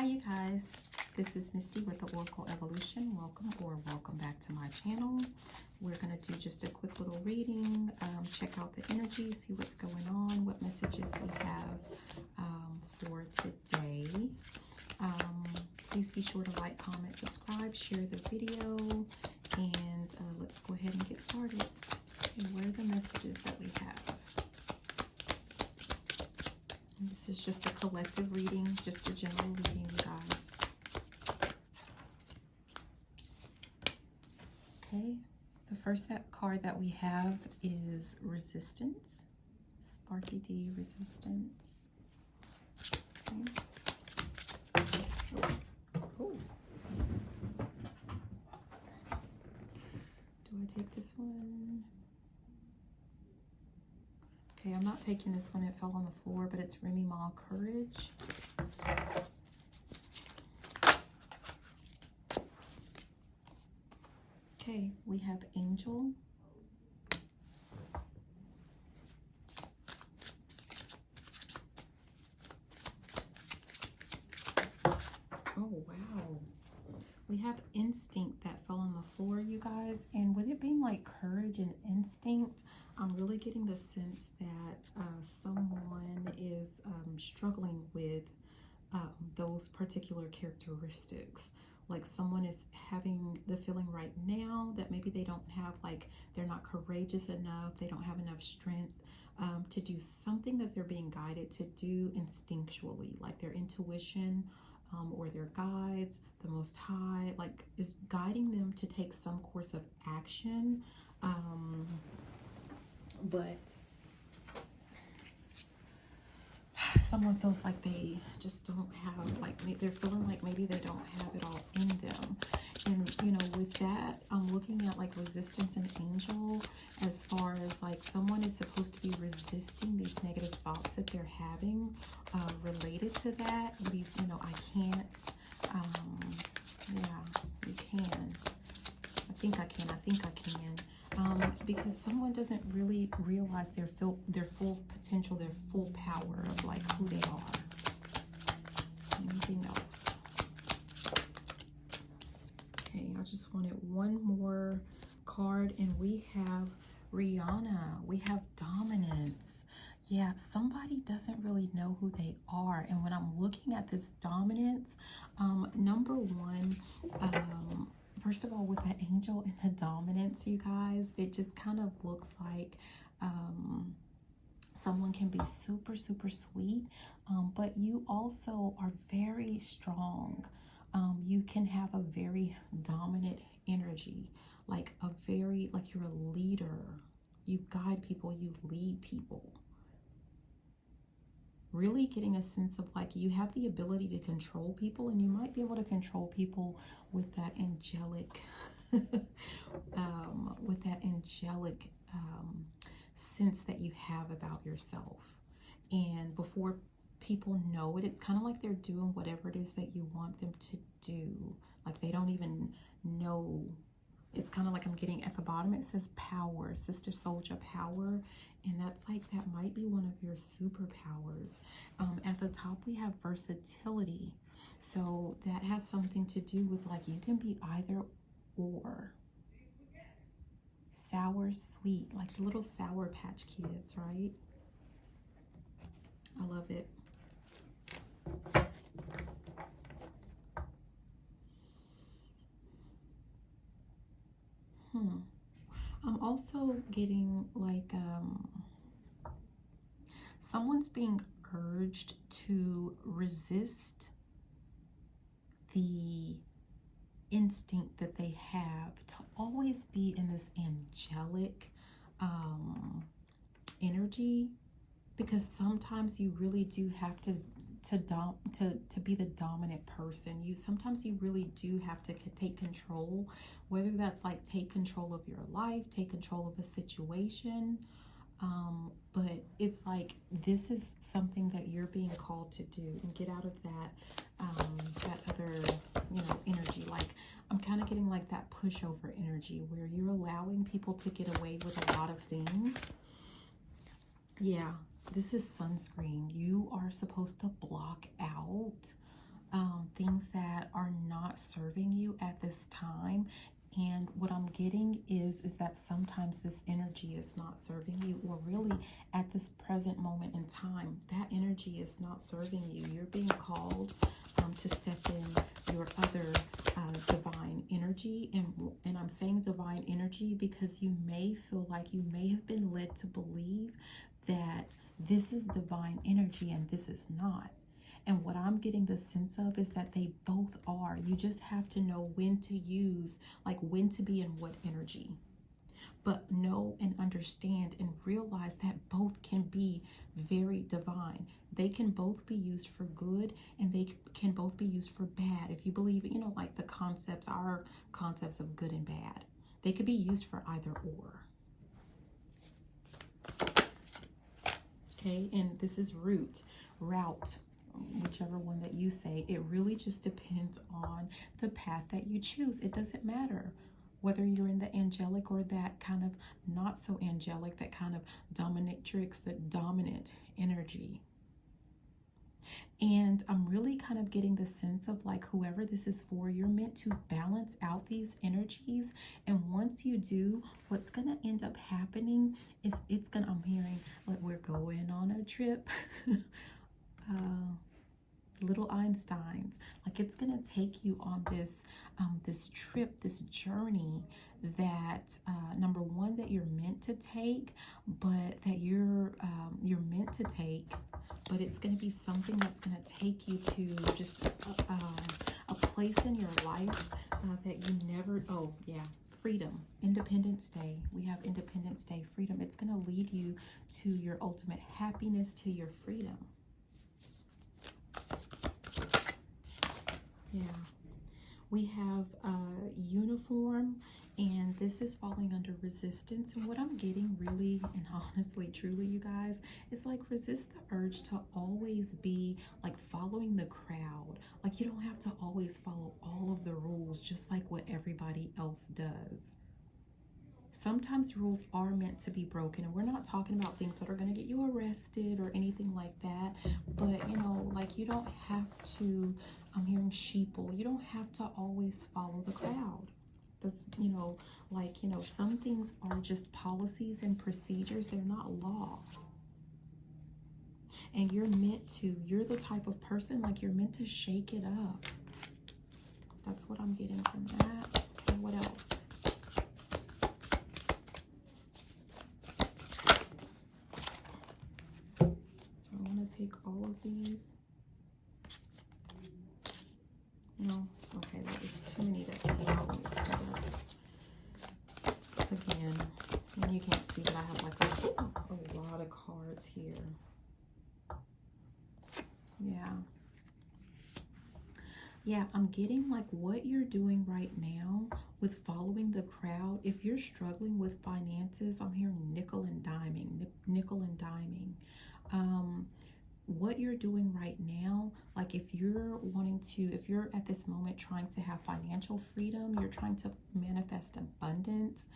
Hi you guys, this is Misty with the Oracle Evolution. Welcome back to my channel. We're going to do just a quick little reading, check out the energy, see what's going on, what messages we have for today. Please be sure to like, comment, subscribe, share the video, and let's go ahead and get started. Okay, what are the messages that we have? This is just a collective reading, just a general reading, you guys. Okay, the first card that we have is Resistance. Sparky D, Resistance. Okay. Oh. Do I take this one? Okay, I'm not taking this one. It fell on the floor, but it's Remy Ma, Courage. Okay, we have Angel. Oh, wow. We have Instinct that fell on the floor, you guys. And with it being like courage and instinct, I'm really getting the sense that someone is struggling with those particular characteristics. Like someone is having the feeling right now that maybe they don't have, like, they're not courageous enough, they don't have enough strength to do something that they're being guided to do instinctually, like their intuition or their guides, the Most High, like, is guiding them to take some course of action. But someone feels like they just don't have, like, they're feeling like maybe they don't have it all in them. And, you know, with that, I'm looking at, like, Resistance and Angel as far as, like, someone is supposed to be resisting these negative thoughts that they're having related to that. These, you know, I can't. Yeah, you can. I think I can. Because someone doesn't really realize their full potential, their full power of, like, who they are. Anything else? Okay, I just wanted one more card, and we have Rihanna. We have Dominance. Yeah, somebody doesn't really know who they are. And when I'm looking at this dominance, number one, first of all, with the Angel and the Dominance, you guys, it just kind of looks like someone can be super, super sweet, but you also are very strong. You can have a very dominant energy, like you're a leader. You guide people, you lead people. Really getting a sense of, like, you have the ability to control people, and you might be able to control people with that angelic sense that you have about yourself. And before people know it, it's kind of like they're doing whatever it is that you want them to do. Like, they don't even know. It's kind of like I'm getting at the bottom, it says power, Sister Soldier power. And that's like, that might be one of your superpowers. At the top, we have versatility. So that has something to do with, like, you can be either or. Sour, sweet, like the little Sour Patch Kids, right? I love it. I'm also getting, like, someone's being urged to resist the instinct that they have to always be in this angelic energy, because sometimes you really do have to be the dominant person. Sometimes you really do have to take control, whether that's like take control of your life, take control of a situation. But it's like, this is something that you're being called to do, and get out of that other, you know, energy. Like, I'm kind of getting like that pushover energy where you're allowing people to get away with a lot of things. Yeah, this is sunscreen. You are supposed to block out things that are not serving you at this time. And what I'm getting is that sometimes this energy is not serving you, or really at this present moment in time, that energy is not serving you. You're being called to step in your other divine energy. And I'm saying divine energy because you may feel like you may have been led to believe that this is divine energy and this is not. And what I'm getting the sense of is that they both are. You just have to know when to use, like when to be in what energy. But know and understand and realize that both can be very divine. They can both be used for good, and they can both be used for bad. If you believe, like the concepts, our concepts of good and bad, they could be used for either or. Okay, and this is route, whichever one that you say. It really just depends on the path that you choose. It doesn't matter whether you're in the angelic or that kind of not so angelic, that kind of dominatrix, the dominant energy. And I'm really kind of getting the sense of like whoever this is for, you're meant to balance out these energies. And once you do, what's going to end up happening is I'm hearing like we're going on a trip. Little Einsteins, like it's gonna take you on this trip, this journey that number one, that you're meant to take, but that you're meant to take, but it's gonna be something that's gonna take you to just a place in your life that you never. Oh yeah, freedom, Independence Day. We have Independence Day, freedom. It's gonna lead you to your ultimate happiness, to your freedom. Yeah, we have a uniform, and this is falling under resistance. And what I'm getting really and honestly, truly, you guys, is like resist the urge to always be like following the crowd. Like you don't have to always follow all of the rules, just like what everybody else does. Sometimes rules are meant to be broken, and we're not talking about things that are going to get you arrested or anything like that, but like you don't have to, I'm hearing sheeple, you don't have to always follow the crowd. That's, some things are just policies and procedures, they're not law. And you're the type of person, like you're meant to shake it up. That's what I'm getting from that. Okay, what else? Take all of these. No, okay, that is too many that came out. Again, and you can't see, but I have like a lot of cards here. Yeah, I'm getting like what you're doing right now with following the crowd. If you're struggling with finances, I'm hearing nickel and diming. What you're doing right now, like if you're at this moment trying to have financial freedom, you're trying to manifest abundance,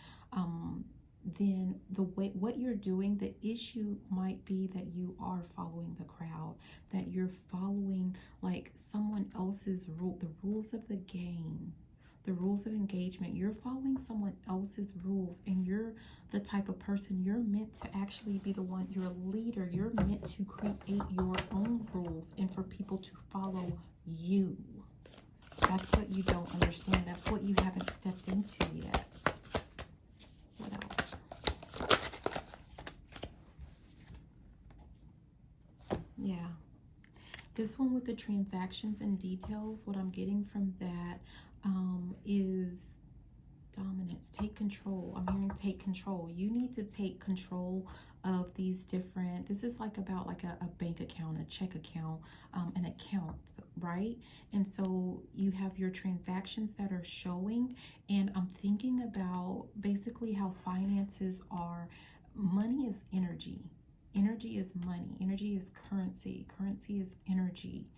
then what you're doing, the issue might be that you are following the crowd, that you're following like someone else's rule, the rules of the game, the rules of engagement. You're following someone else's rules, and you're the type of person, you're meant to actually be the one, you're a leader. You're meant to create your own rules and for people to follow you. That's what you don't understand. That's what you haven't stepped into yet. What else? Yeah. This one with the transactions and details, what I'm getting from that is dominance. Take control. I'm hearing take control. You need to take control of these different, this is like about like a bank account, a check account, an account, right? And so you have your transactions that are showing, and I'm thinking about basically how finances are. Money is energy. Energy is money. Energy is currency. Currency is energy.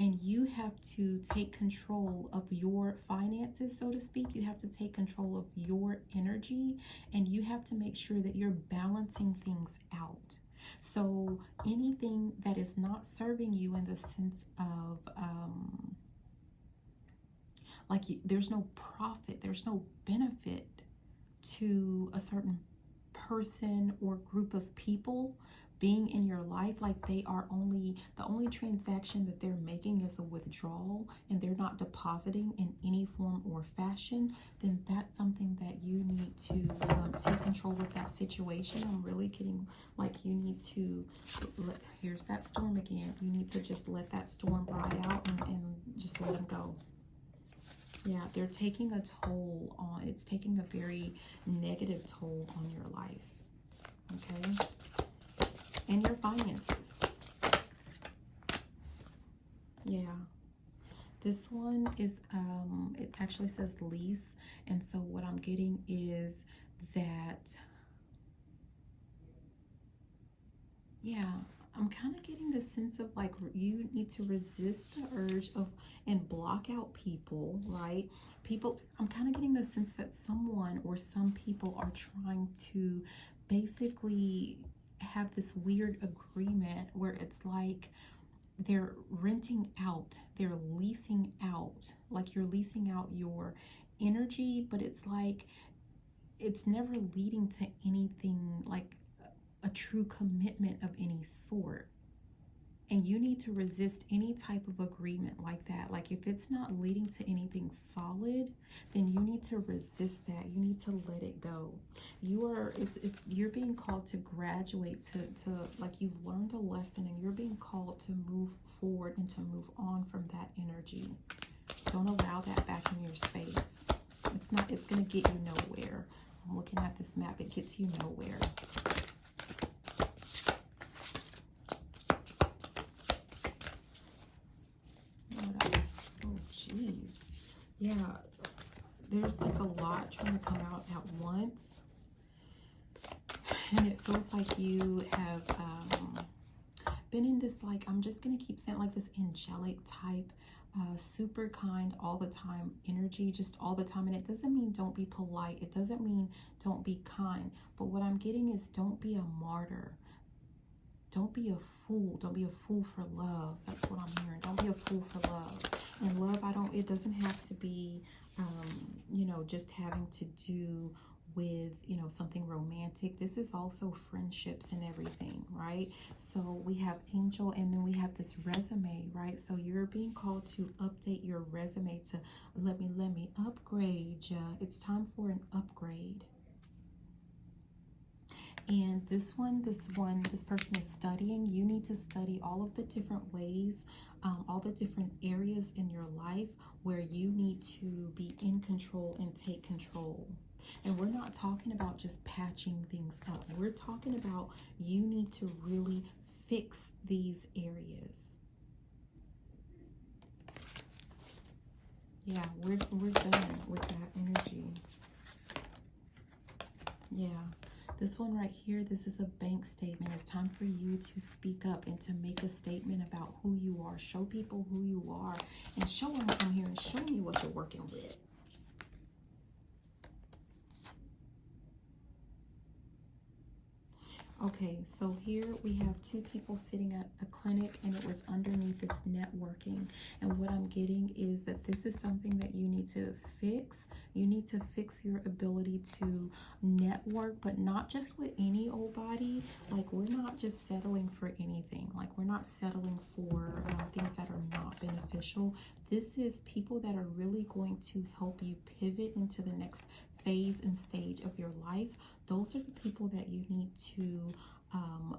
And you have to take control of your finances, so to speak. You have to take control of your energy, and you have to make sure that you're balancing things out. So anything that is not serving you in the sense of Like there's no profit, there's no benefit to a certain person or group of people being in your life. Like they are the only transaction that they're making is a withdrawal, and they're not depositing in any form or fashion. Then that's something that you need to take control of that situation. I'm really getting like you need to here's that storm again. You need to just let that storm ride out and just let them go. Yeah, they're taking a toll on, it's taking a very negative toll on your life, okay? And your finances. Yeah. This one is, it actually says lease. And so what I'm getting is that, yeah, I'm kind of getting the sense of like you need to resist the urge of and block out people, right? People, I'm kind of getting the sense that someone or some people are trying to basically have this weird agreement where it's like they're renting out, they're leasing out, like you're leasing out your energy, but it's like it's never leading to anything like a true commitment of any sort. And you need to resist any type of agreement like that. Like if it's not leading to anything solid, then you need to resist that. You need to let it go. You're being called to graduate, to like you've learned a lesson, and you're being called to move forward and to move on from that energy. Don't allow that back in your space. It's gonna get you nowhere. I'm looking at this map, it gets you nowhere. Yeah, there's like a lot trying to come out at once, and it feels like you have been in this, like, I'm just gonna keep saying, like this angelic type, super kind all the time energy, just all the time. And it doesn't mean don't be polite, it doesn't mean don't be kind, but what I'm getting is don't be a martyr. Don't be a fool. Don't be a fool for love. That's what I'm hearing. Don't be a fool for love. And love, it doesn't have to be, you know, just having to do with, you know, something romantic. This is also friendships and everything, right? So we have angel, and then we have this resume, right? So you're being called to update your resume, to let me upgrade ya. It's time for an upgrade. And this person is studying. You need to study all of the different ways, all the different areas in your life where you need to be in control and take control. And we're not talking about just patching things up. We're talking about you need to really fix these areas. Yeah, we're done with that energy. Yeah. This one right here, this is a bank statement. It's time for you to speak up and to make a statement about who you are. Show people who you are, and show them from here, and show me what you're working with. Okay, so here we have two people sitting at a clinic, and it was underneath this networking. And what I'm getting is that this is something that you need to fix. You need to fix your ability to network, but not just with any old body. Like, we're not just settling for anything. Like, we're not settling for things that are not beneficial. This is people that are really going to help you pivot into the next phase and stage of your life. Those are the people that you need to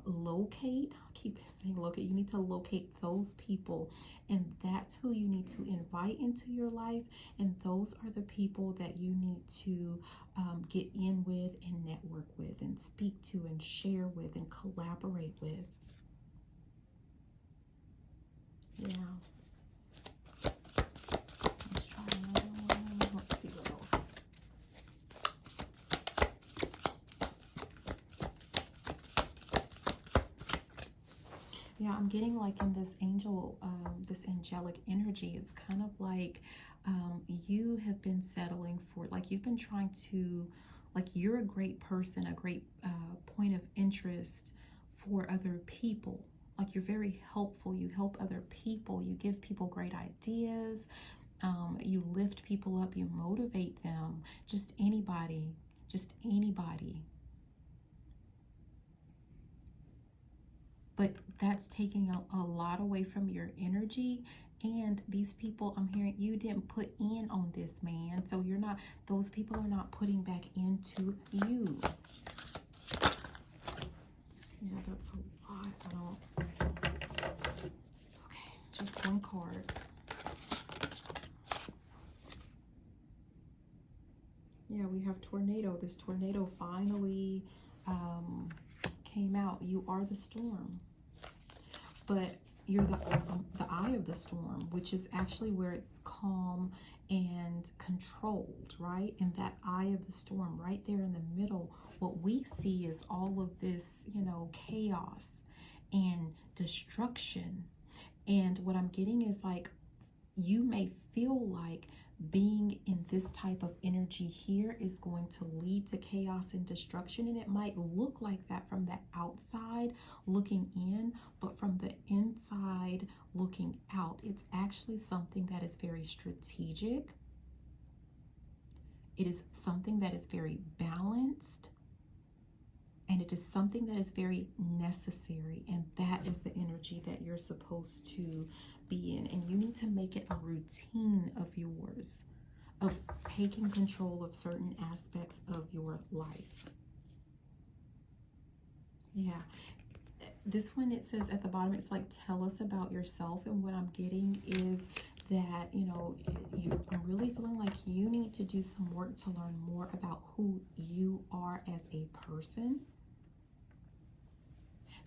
locate. I keep saying locate. You need to locate those people, and that's who you need to invite into your life. And those are the people that you need to get in with and network with and speak to and share with and collaborate with. Yeah. Let's try another one. Let's see what else. Yeah, I'm getting like in this angel, this angelic energy, it's kind of like you have been settling for, like you've been trying to, like you're a great person, a great point of interest for other people. Like you're very helpful, you help other people, you give people great ideas. You lift people up, you motivate them, just anybody, just anybody. But that's taking a lot away from your energy. And these people, I'm hearing, you didn't put in on this man. So you're not, those people are not putting back into you. Yeah, that's a lot. I don't. Okay, just one card. Yeah, we have tornado. This tornado finally came out. You are the storm, but you're the eye of the storm, which is actually where it's calm and controlled, right? And that eye of the storm, right there in the middle, what we see is all of this, you know, chaos and destruction. And what I'm getting is like, you may feel like being in this type of energy here is going to lead to chaos and destruction, and it might look like that from the outside looking in, but from the inside looking out, it's actually something that is very strategic. It is something that is very balanced, and it is something that is very necessary, and that is the energy that you're supposed to be in. And you need to make it a routine of yours, of taking control of certain aspects of your life. Yeah. This one, it says at the bottom, it's like, tell us about yourself. And what I'm getting is that, you know, I'm really feeling like you need to do some work to learn more about who you are as a person,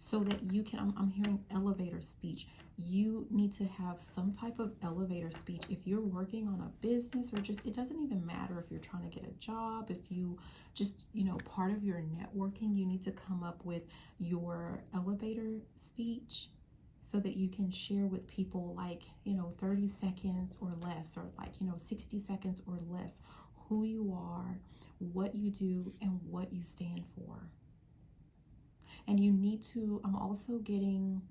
so that you can, I'm hearing elevator speech. You need to have some type of elevator speech. If you're working on a business, or just, it doesn't even matter if you're trying to get a job, if you just, you know, part of your networking, you need to come up with your elevator speech so that you can share with people, like, you know, 30 seconds or less, or like, you know, 60 seconds or less, who you are, what you do, and what you stand for. And you need to, I'm also getting,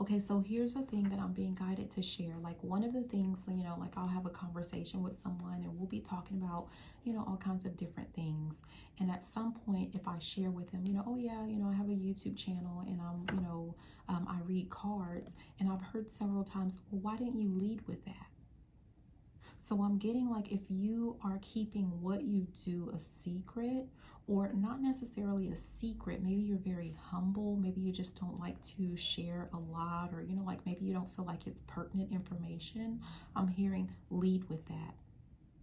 okay, so here's a thing that I'm being guided to share. Like, one of the things, you know, like, I'll have a conversation with someone and we'll be talking about, you know, all kinds of different things. And at some point, if I share with them, you know, oh yeah, you know, I have a YouTube channel and I'm, you know, I read cards, and I've heard several times, well, why didn't you lead with that? So I'm getting like, if you are keeping what you do a secret, or not necessarily a secret, maybe you're very humble, maybe you just don't like to share a lot, or, you know, like, maybe you don't feel like it's pertinent information, I'm hearing lead with that.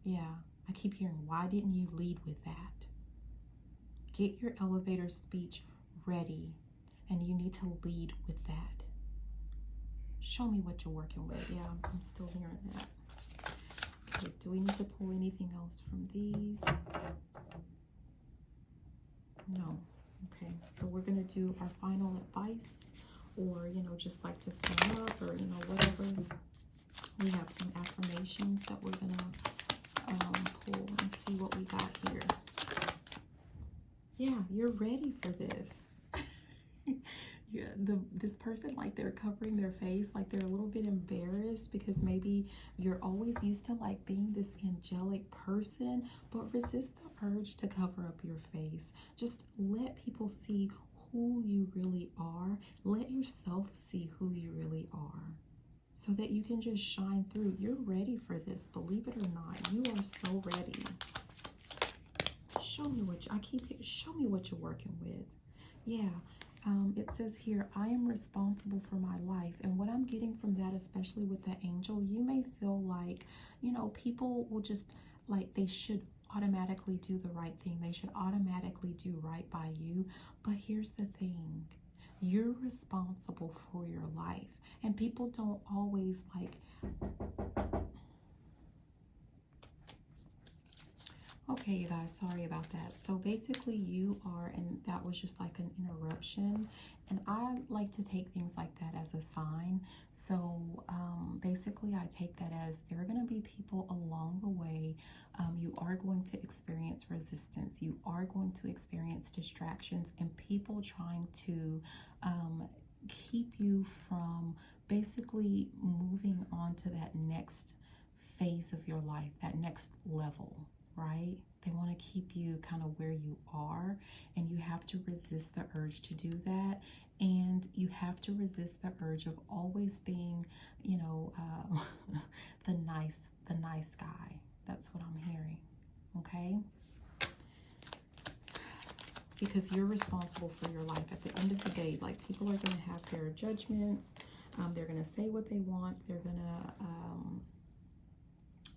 Yeah, I keep hearing, why didn't you lead with that? Get your elevator speech ready, and you need to lead with that. Show me what you're working with. Yeah, I'm still hearing that. Okay, do we need to pull anything else from these? No. Okay, so we're going to do our final advice, or, you know, just like to sum up, or, you know, whatever. We have some affirmations that we're going to pull and see what we got here. Yeah, you're ready for this. Yeah, this person, like, they're covering their face, like they're a little bit embarrassed, because maybe you're always used to like being this angelic person, but resist the urge to cover up your face. Just let people see who you really are. Let yourself see who you really are, so that you can just shine through. You're ready for this, believe it or not. You are so ready. Show me what show me what you're working with. Yeah. It says here, I am responsible for my life. And what I'm getting from that, especially with the angel, you may feel like, you know, people will just, like, they should automatically do the right thing. They should automatically do right by you. But here's the thing. You're responsible for your life. And people don't always, like, okay, you guys, sorry about that. So basically you are, and that was just like an interruption. And I like to take things like that as a sign. So basically I take that as, there are going to be people along the way. You are going to experience resistance. You are going to experience distractions, and people trying to keep you from basically moving on to that next phase of your life, that next level, right? They want to keep you kind of where you are, and you have to resist the urge to do that. And you have to resist the urge of always being, you know, the nice guy. That's what I'm hearing, okay? Because you're responsible for your life. At the end of the day, like, people are going to have their judgments. They're going to say what they want. They're going to,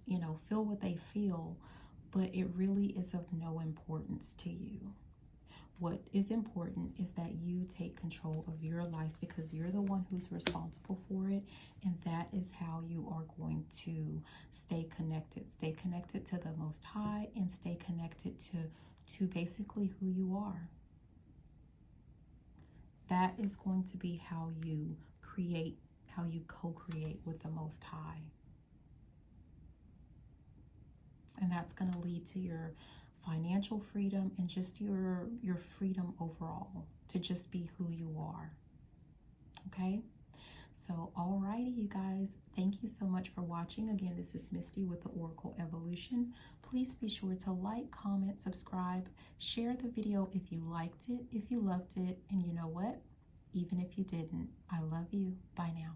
you know, feel what they feel. But it really is of no importance to you. What is important is that you take control of your life, because you're the one who's responsible for it. And that is how you are going to stay connected. Stay connected to the Most High, and stay connected to basically who you are. That is going to be how you create, how you co-create with the Most High. And that's going to lead to your financial freedom and just your freedom overall to just be who you are. Okay? So, alrighty, you guys. Thank you so much for watching. Again, this is Misty with the Oracle Evolution. Please be sure to like, comment, subscribe, share the video if you liked it, if you loved it, and you know what? Even if you didn't, I love you. Bye now.